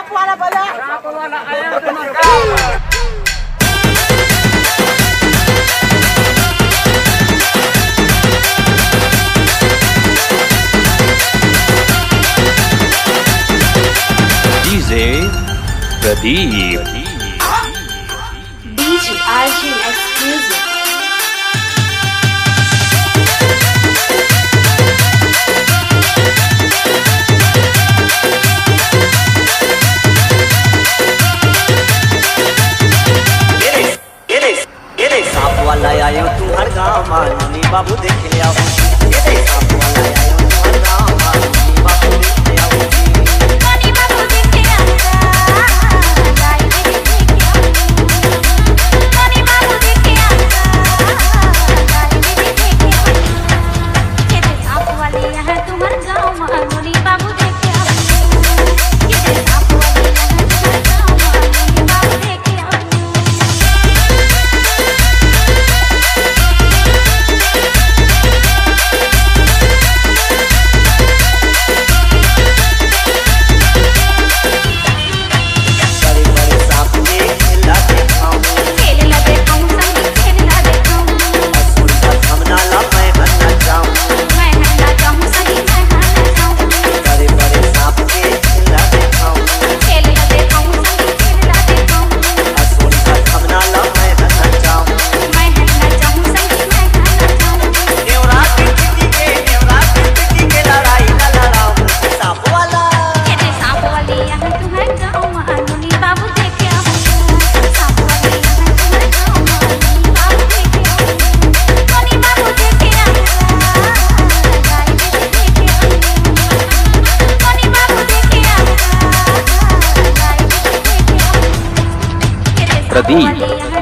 सांप वाला बोला। सांप वाला आया तो मर गया। DJ Pradeep. DJ Arjun Exclusive. सांप वाला आयो तुम्हार गाँव मालूनी बाबू देख ले आओ। सांप वाला आयो तुम्हार गाँव मालूनी बाबू देख ले आओ। Mani babu dekhe aata, gai dekhe aata. Mani babu dekhe aata, gai dekhe aata. Kete saap wale yahan tumhar gaँव maloni babu dekhe aata. Kete saap wale yahan tumhar gaँव maloni babu dekhe aata. बड़े बड़े सांप के खेला देखाऊं। खेलना देखाऊं संग खेलना देखाऊं असुर का सामना ला मैं हन्ना जाऊं। मैं हल्ला जाऊं सही मैं हल्ला जाऊं बड़े बड़े सांप के खेला देखाऊं। खेलना देखाऊं संग खेलना देखाऊं असुर का सामना ला मैं हन्ना जाऊं। मैं हल्ला जाऊं सही मैं हल्ला जाऊं नेवरात पिटी के लड़ाई न लड़ाऊं। सांप वाला कहते सांप वाले यहाँ तुम्हें गाँव मालूनी बाबू देखे आओ। सांप वाले यहाँ तुम्हें गाँव मालूनी बाबू देखे आओ। मनी बाबू देखे आओ, गाय देखे आओ। मनी बाबू देखे आओ, गाय देखे आओ। कहते सांप प्रदीप। वाले यहाँ